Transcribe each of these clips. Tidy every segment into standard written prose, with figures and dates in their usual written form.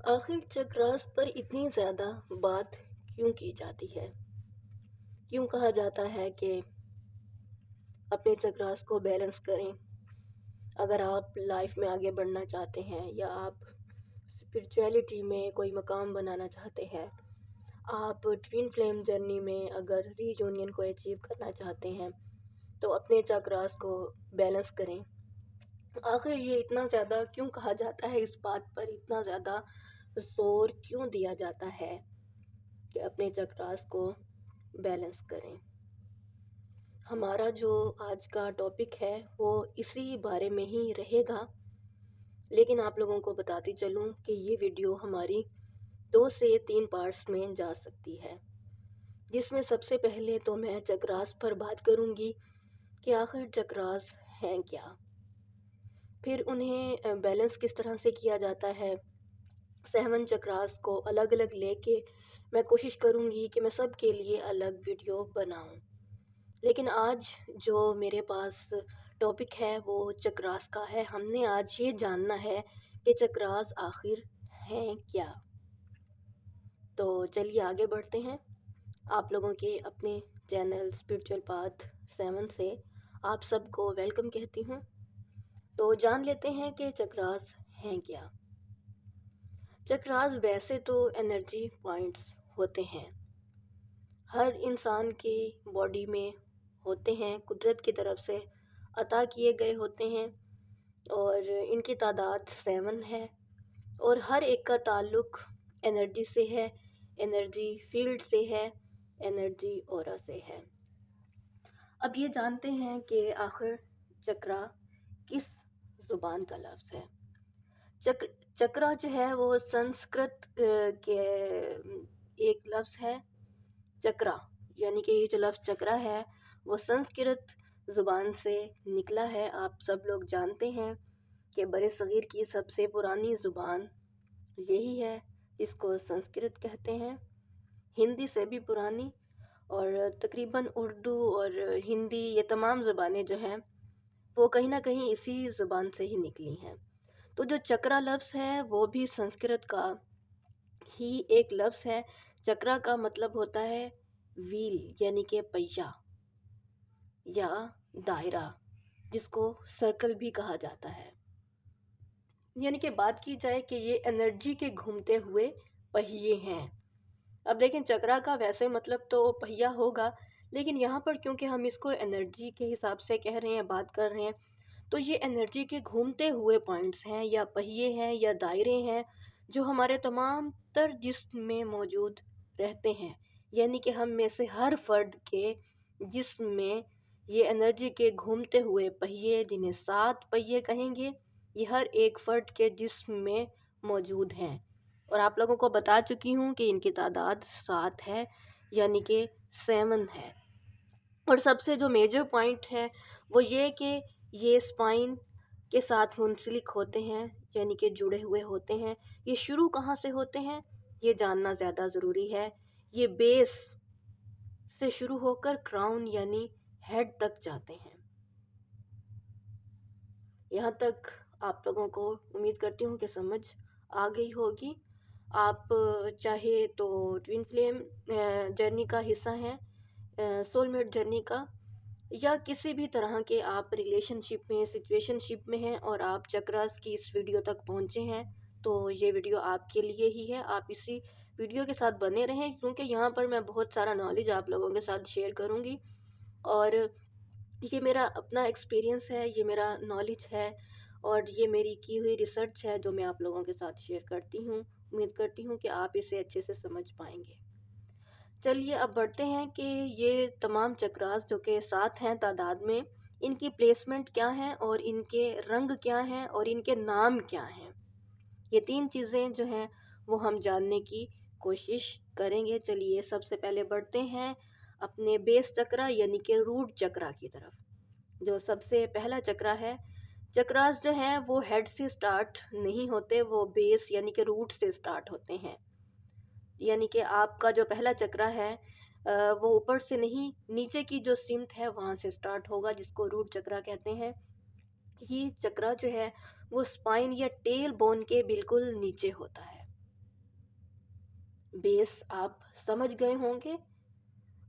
आखिर चक्रास पर इतनी ज़्यादा बात क्यों की जाती है? क्यों कहा जाता है कि अपने चक्रास को बैलेंस करें? अगर आप लाइफ में आगे बढ़ना चाहते हैं या आप स्पिरिचुअलिटी में कोई मकाम बनाना चाहते हैं, आप ट्विन फ्लेम जर्नी में अगर रीयूनियन को अचीव करना चाहते हैं, तो अपने चक्रास को बैलेंस करें। आखिर ये इतना ज़्यादा क्यों कहा जाता है, इस बात पर इतना ज़्यादा ज़ोर क्यों दिया जाता है कि अपने चक्रास को बैलेंस करें? हमारा जो आज का टॉपिक है वो इसी बारे में ही रहेगा, लेकिन आप लोगों को बताती चलूँ कि ये वीडियो हमारी 2 से 3 पार्ट्स में जा सकती है, जिसमें सबसे पहले तो मैं चक्रास पर बात करूँगी कि आखिर चक्रास हैं क्या, फिर उन्हें बैलेंस किस तरह से किया जाता है। 7 चक्रास को अलग अलग लेके मैं कोशिश करूँगी कि मैं सब के लिए अलग वीडियो बनाऊँ। लेकिन आज जो मेरे पास टॉपिक है वो चक्रास का है। हमने आज ये जानना है कि चक्रास आखिर हैं क्या। तो चलिए आगे बढ़ते हैं। आप लोगों के अपने चैनल स्पिरिचुअल पाथ 7 से आप सबको वेलकम कहती हूँ। तो जान लेते हैं कि चक्रास हैं क्या। चक्रास वैसे तो एनर्जी पॉइंट्स होते हैं, हर इंसान की बॉडी में होते हैं, कुदरत की तरफ से अता किए गए होते हैं और इनकी तादाद 7 है और हर एक का ताल्लुक़ एनर्जी से है, एनर्जी फील्ड से है, एनर्जी ऑरा से है। अब ये जानते हैं कि आखिर चक्रा किस ज़ुबान का लफ्ज़ है। चक्र चक्रा जो है वो संस्कृत के एक लफ्ज़ है। चक्रा यानी कि ये जो लफ्ज़ चक्रा है वो संस्कृत ज़ुबान से निकला है। आप सब लोग जानते हैं कि बरे सग़ीर की सबसे पुरानी ज़ुबान यही है, इसको संस्कृत कहते हैं। हिंदी से भी पुरानी, और तकरीबन उर्दू और हिंदी ये तमाम ज़ुबानें जो हैं वो कहीं ना कहीं इसी ज़ुबान से ही निकली हैं। तो जो चक्रा लफ्ज़ है वो भी संस्कृत का ही एक लफ्ज़ है। चक्रा का मतलब होता है व्हील यानी कि पहिया या दायरा, जिसको सर्कल भी कहा जाता है। यानी कि बात की जाए कि ये एनर्जी के घूमते हुए पहिए हैं। अब लेकिन चक्रा का वैसे मतलब तो पहिया होगा, लेकिन यहाँ पर क्योंकि हम इसको एनर्जी के हिसाब से कह रहे हैं, बात कर रहे हैं, तो ये एनर्जी के घूमते हुए पॉइंट्स हैं या पहिए हैं या दायरे हैं जो हमारे तमाम तर जिस्म में मौजूद रहते हैं। यानी कि हम में से हर फर्द के जिस्म में ये एनर्जी के घूमते हुए पहिए, जिन्हें 7 पहिए कहेंगे, ये हर एक फ़र्द के जिस्म में मौजूद हैं। और आप लोगों को बता चुकी हूँ कि इनकी तादाद 7 है, यानी कि 7 है। और सबसे जो मेजर पॉइंट है वो ये कि ये स्पाइन के साथ मुंसलिक होते हैं, यानी कि जुड़े हुए होते हैं। ये शुरू कहाँ से होते हैं ये जानना ज़्यादा ज़रूरी है। ये बेस से शुरू होकर क्राउन यानी हेड तक जाते हैं। यहाँ तक आप लोगों को उम्मीद करती हूँ कि समझ आ गई होगी। आप चाहे तो ट्विन फ्लेम जर्नी का हिस्सा हैं, सोलमेट जर्नी का, या किसी भी तरह के आप रिलेशनशिप में, सिचुएशनशिप में हैं और आप चक्रास की इस वीडियो तक पहुँचे हैं, तो ये वीडियो आपके लिए ही है। आप इसी वीडियो के साथ बने रहें, क्योंकि यहाँ पर मैं बहुत सारा नॉलेज आप लोगों के साथ शेयर करूँगी और ये मेरा अपना एक्सपीरियंस है, ये मेरा नॉलेज है और ये मेरी की हुई रिसर्च है जो मैं आप लोगों के साथ शेयर करती हूँ। उम्मीद करती हूँ कि आप इसे अच्छे से समझ पाएंगे। चलिए अब बढ़ते हैं कि ये तमाम चक्रास जो कि 7 हैं तादाद में, इनकी प्लेसमेंट क्या है और इनके रंग क्या हैं और इनके नाम क्या हैं। ये 3 चीज़ें जो हैं वो हम जानने की कोशिश करेंगे। चलिए सबसे पहले बढ़ते हैं अपने बेस चक्रा यानी कि रूट चक्रा की तरफ। जो सबसे पहला चक्रा है, चक्रास जो हैं वो हेड से स्टार्ट नहीं होते, वो बेस यानी कि रूट से स्टार्ट होते हैं। यानी कि आपका जो पहला चक्रा है वो ऊपर से नहीं, नीचे की जो सिमत है वहाँ से स्टार्ट होगा, जिसको रूट चक्रा कहते हैं। ये चक्रा जो है वो स्पाइन या टेल बोन के बिल्कुल नीचे होता है। बेस आप समझ गए होंगे।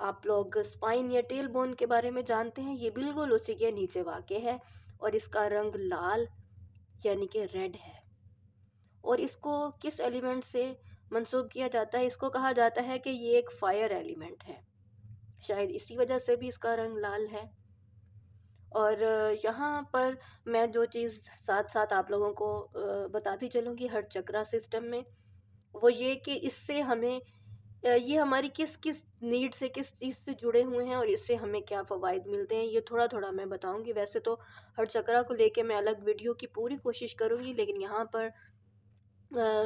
आप लोग स्पाइन या टेल बोन के बारे में जानते हैं, ये बिल्कुल उसी के नीचे वाक़ है और इसका रंग लाल यानी कि रेड है। और इसको किस एलिमेंट से मंसूब किया जाता है? इसको कहा जाता है कि ये एक फायर एलिमेंट है, शायद इसी वजह से भी इसका रंग लाल है। और यहाँ पर मैं जो चीज़ साथ साथ आप लोगों को बताती चलूँगी हर चक्रा सिस्टम में, वो ये कि इससे हमें ये हमारी किस किस नीड से, किस चीज़ से जुड़े हुए हैं और इससे हमें क्या फ़वाइद मिलते हैं, ये थोड़ा थोड़ा मैं बताऊंगी। वैसे तो हर चक्रा को लेके मैं अलग वीडियो की पूरी कोशिश करूंगी, लेकिन यहाँ पर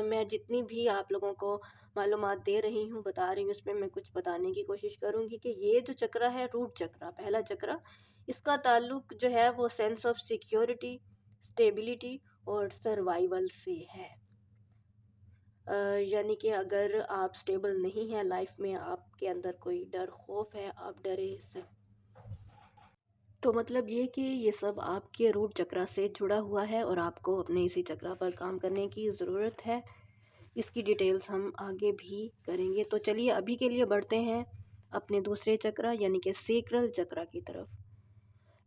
मैं जितनी भी आप लोगों को मालूमात दे रही हूँ, बता रही हूँ, उसमें मैं कुछ बताने की कोशिश करूँगी कि ये जो चक्रा है, रूट चक्रा, पहला चक्रा, इसका ताल्लुक जो है वो सेंस ऑफ सिक्योरिटी, स्टेबिलिटी और सर्वाइवल से है। यानी कि अगर आप स्टेबल नहीं हैं लाइफ में, आपके अंदर कोई डर खौफ है, आप डरे से, तो मतलब ये कि ये सब आपके रूट चक्रा से जुड़ा हुआ है और आपको अपने इसी चक्रा पर काम करने की ज़रूरत है। इसकी डिटेल्स हम आगे भी करेंगे। तो चलिए अभी के लिए बढ़ते हैं अपने दूसरे चक्रा यानी कि सेक्रल चक्रा की तरफ।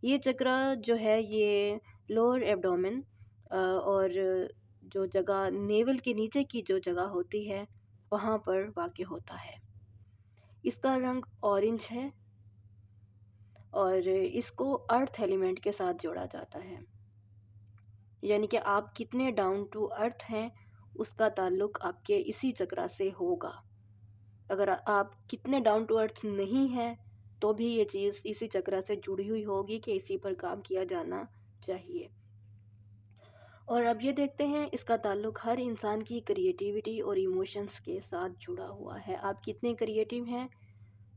ये चक्रा जो है ये लोअर एब्डोमेन और जो जगह नेवल के नीचे की जो जगह होती है वहाँ पर वाक़ होता है। इसका रंग ऑरेंज है और इसको अर्थ एलिमेंट के साथ जोड़ा जाता है। यानी कि आप कितने डाउन टू अर्थ हैं उसका ताल्लुक आपके इसी चक्रा से होगा। अगर आप कितने डाउन टू अर्थ नहीं हैं तो भी ये चीज़ इसी चक्रा से जुड़ी हुई होगी कि इसी पर काम किया जाना चाहिए। और अब ये देखते हैं इसका ताल्लुक हर इंसान की क्रिएटिविटी और इमोशंस के साथ जुड़ा हुआ है। आप कितने क्रिएटिव हैं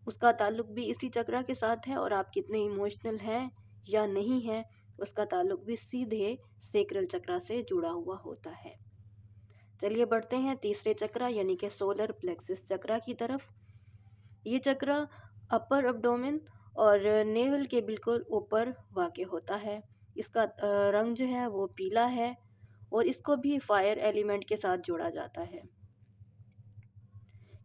उसका ताल्लुक भी इसी चक्रा के साथ है, और आप कितने इमोशनल हैं या नहीं हैं उसका ताल्लुक भी सीधे सेक्रल चक्रा से जुड़ा हुआ होता है। चलिए बढ़ते हैं तीसरे चक्रा यानी कि सोलर प्लेक्सिस चक्रा की तरफ। ये चक्रा अपर एब्डोमेन और नेवल के बिल्कुल ऊपर वाक़ होता है। इसका रंग जो है वो पीला है और इसको भी फायर एलिमेंट के साथ जोड़ा जाता है,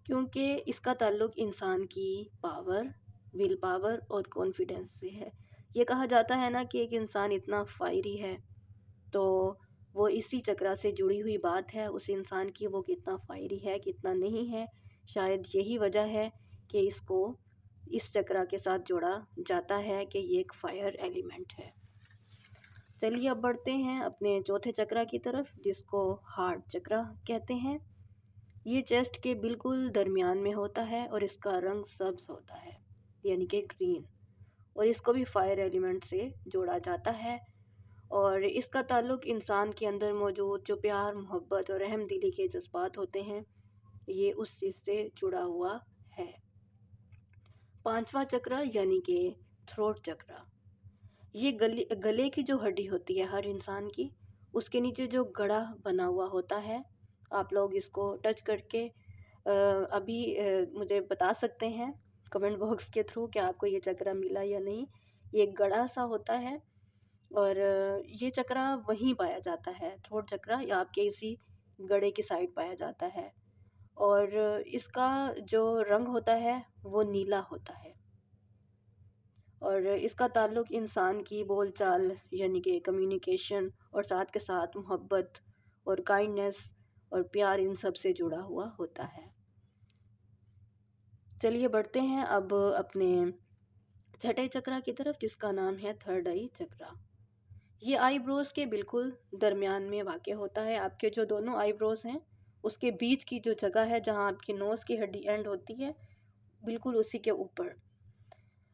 क्योंकि इसका ताल्लुक इंसान की पावर, विल पावर और कॉन्फिडेंस से है। ये कहा जाता है ना कि एक इंसान इतना फायरी है, तो वो इसी चक्रा से जुड़ी हुई बात है उस इंसान की, वो कितना फायरी है कितना नहीं है। शायद यही वजह है कि इसको इस चक्रा के साथ जोड़ा जाता है कि ये एक फायर एलिमेंट है। चलिए अब बढ़ते हैं अपने चौथे चक्रा की तरफ जिसको हार्ट चक्रा कहते हैं। ये चेस्ट के बिल्कुल दरमियान में होता है और इसका रंग सब्ज होता है यानी कि ग्रीन, और इसको भी फायर एलिमेंट से जोड़ा जाता है। और इसका ताल्लुक इंसान के अंदर मौजूद जो प्यार, मोहब्बत और रहम दिली के जज्बात होते हैं, ये उस चीज़ से जुड़ा हुआ है। पांचवा चक्रा यानी कि थ्रोट चक्रा, ये गले की जो हड्डी होती है हर इंसान की, उसके नीचे जो गड़ा बना हुआ होता है, आप लोग इसको टच करके अभी मुझे बता सकते हैं कमेंट बॉक्स के थ्रू कि आपको ये चक्रा मिला या नहीं। ये एक गड़ा सा होता है और ये चक्रा वहीं पाया जाता है, थ्रोट चक्रा या आपके इसी गड़े की साइड पाया जाता है। और इसका जो रंग होता है वो नीला होता है और इसका ताल्लुक इंसान की बोलचाल यानी कि कम्युनिकेशन और साथ के साथ मोहब्बत और काइंडनेस और प्यार, इन सब से जुड़ा हुआ होता है। चलिए बढ़ते हैं अब अपने छठे चक्रा की तरफ जिसका नाम है थर्ड आई चक्रा। ये आईब्रोज के बिल्कुल दरमियान में वाक़ होता है। आपके जो दोनों आईब्रोज हैं उसके बीच की जो जगह है जहाँ आपकी नोज़ की हड्डी एंड होती है, बिल्कुल उसी के ऊपर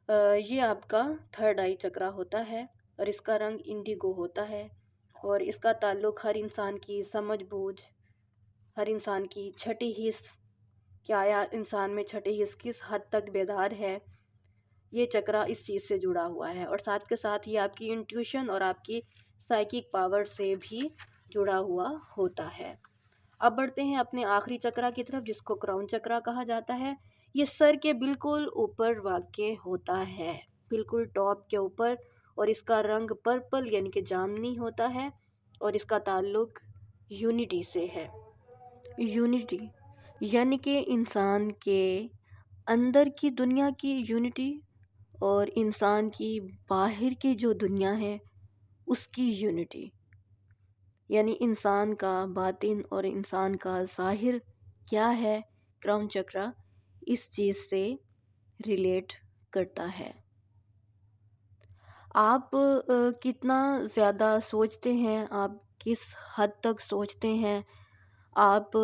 ये आपका थर्ड आई चक्रा होता है और इसका रंग इंडिगो होता है। और इसका ताल्लुक हर इंसान की समझ बूझ, हर इंसान की छठी हिस्स, क्या या इंसान में छठी हिस्स किस हद तक बेदार है, ये चक्रा इस चीज़ से जुड़ा हुआ है। और साथ के साथ ये आपकी इंट्यूशन और आपकी साइकिक पावर से भी जुड़ा हुआ होता है। अब बढ़ते हैं अपने आखिरी चक्रा की तरफ जिसको क्राउन चक्रा कहा जाता है। ये सर के बिल्कुल ऊपर वाक़ होता है, बिल्कुल टॉप के ऊपर, और इसका रंग पर्पल यानी कि जामनी होता है और इसका ताल्लुक यूनिटी से है। यूनिटी یعنی کہ انسان کے اندر کی دنیا کی یونٹی اور انسان کی باہر کی جو دنیا ہے اس کی یونٹی، یعنی انسان کا باطن اور انسان کا ظاہر کیا ہے، کراؤن چکرا اس چیز سے ریلیٹ کرتا ہے۔ آپ کتنا زیادہ سوچتے ہیں، آپ کس حد تک سوچتے ہیں، آپ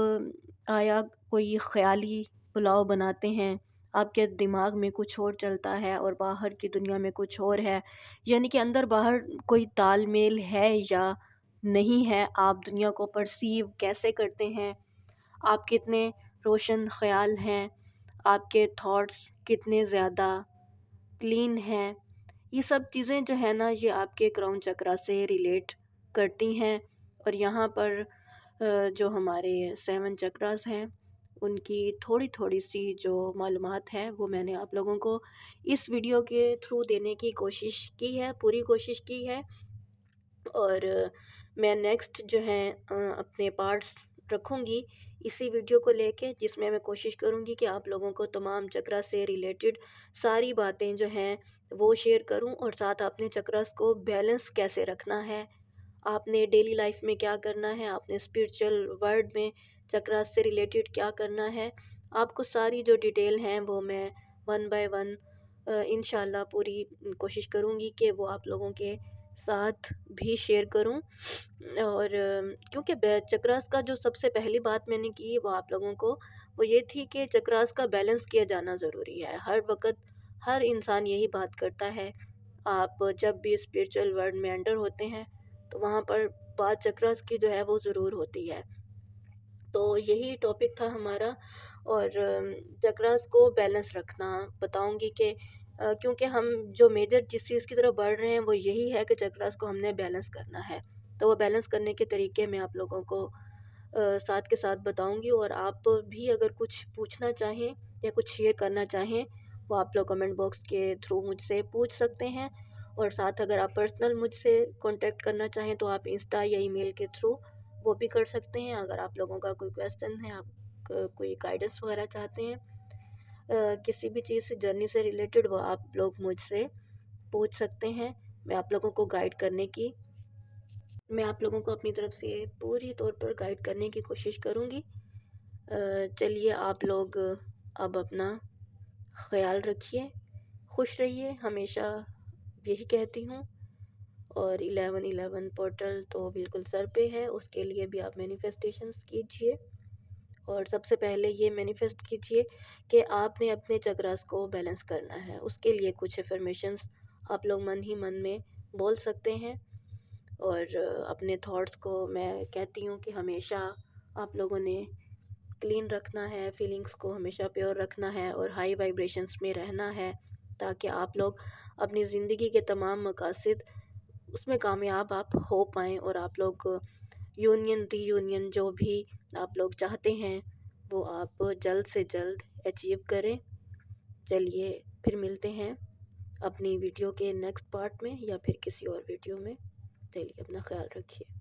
آیا کوئی خیالی پلاؤ بناتے ہیں، آپ کے دماغ میں کچھ اور چلتا ہے اور باہر کی دنیا میں کچھ اور ہے، یعنی کہ اندر باہر کوئی تال میل ہے یا نہیں ہے، آپ دنیا کو پرسیو کیسے کرتے ہیں، آپ کتنے روشن خیال ہیں، آپ کے تھاٹس کتنے زیادہ کلین ہیں، یہ سب چیزیں جو ہے نا یہ آپ کے کراؤن چکرا سے ریلیٹ کرتی ہیں۔ اور یہاں پر جو ہمارے 7 چکراز ہیں ان کی تھوڑی تھوڑی سی جو معلومات ہیں وہ میں نے آپ لوگوں کو اس ویڈیو کے تھرو دینے کی کوشش کی ہے، پوری کوشش کی ہے۔ اور میں نیکسٹ جو ہے اپنے پارٹس رکھوں گی اسی ویڈیو کو لے کے، جس میں کوشش کروں گی کہ آپ لوگوں کو تمام چکرا سے ریلیٹڈ ساری باتیں جو ہیں وہ شیئر کروں، اور ساتھ اپنے چکراس کو بیلنس کیسے رکھنا ہے، آپ نے ڈیلی لائف میں کیا کرنا ہے، آپ نے اسپریچول ورلڈ میں چکراس سے ریلیٹڈ کیا کرنا ہے، آپ کو ساری جو ڈیٹیل ہیں وہ میں ون بائی ون انشاءاللہ پوری کوشش کروں گی کہ وہ آپ لوگوں کے ساتھ بھی شیئر کروں۔ اور کیونکہ چکراس کا جو سب سے پہلی بات میں نے کی وہ آپ لوگوں کو وہ یہ تھی کہ چکراس کا بیلنس کیا جانا ضروری ہے، ہر وقت ہر انسان یہی بات کرتا ہے، آپ جب بھی اسپریچول ورلڈ میں انٹر ہوتے ہیں تو وہاں پر بات چکراس کی جو ہے وہ ضرور ہوتی ہے۔ تو یہی ٹاپک تھا ہمارا، اور چکراس کو بیلنس رکھنا بتاؤں گی کہ کیونکہ ہم جو میجر جس چیز کی طرف بڑھ رہے ہیں وہ یہی ہے کہ چکراس کو ہم نے بیلنس کرنا ہے، تو وہ بیلنس کرنے کے طریقے میں آپ لوگوں کو ساتھ کے ساتھ بتاؤں گی۔ اور آپ بھی اگر کچھ پوچھنا چاہیں یا کچھ شیئر کرنا چاہیں وہ آپ لوگ کمنٹ باکس کے تھرو مجھ سے پوچھ سکتے ہیں، اور ساتھ اگر آپ پرسنل مجھ سے کانٹیکٹ کرنا چاہیں تو آپ انسٹا یا ای میل کے تھرو وہ بھی کر سکتے ہیں۔ اگر آپ لوگوں کا کوئی کویسچن ہے، آپ کوئی گائیڈنس وغیرہ چاہتے ہیں کسی بھی چیز سے، جرنی سے ریلیٹڈ، وہ آپ لوگ مجھ سے پوچھ سکتے ہیں، میں آپ لوگوں کو گائیڈ کرنے کی میں آپ لوگوں کو اپنی طرف سے پوری طور پر گائیڈ کرنے کی کوشش کروں گی۔ چلیے آپ لوگ اب اپنا خیال رکھیے، خوش رہیے، ہمیشہ یہی کہتی ہوں۔ اور 1111 پورٹل تو بالکل سر پہ ہے، اس کے لیے بھی آپ مینیفیسٹیشنز کیجئے، اور سب سے پہلے یہ مینیفیسٹ کیجئے کہ آپ نے اپنے چکراس کو بیلنس کرنا ہے، اس کے لیے کچھ افرمیشنز آپ لوگ من ہی من میں بول سکتے ہیں۔ اور اپنے تھاٹس کو میں کہتی ہوں کہ ہمیشہ آپ لوگوں نے کلین رکھنا ہے، فیلنگز کو ہمیشہ پیور رکھنا ہے اور ہائی وائبریشنز میں رہنا ہے، تاکہ آپ لوگ اپنی زندگی کے تمام مقاصد اس میں کامیاب آپ ہو پائیں، اور آپ لوگ یونین ری یونین جو بھی آپ لوگ چاہتے ہیں وہ آپ جلد سے جلد اچیو کریں۔ چلیے پھر ملتے ہیں اپنی ویڈیو کے نیکسٹ پارٹ میں یا پھر کسی اور ویڈیو میں، چلیے اپنا خیال رکھیے۔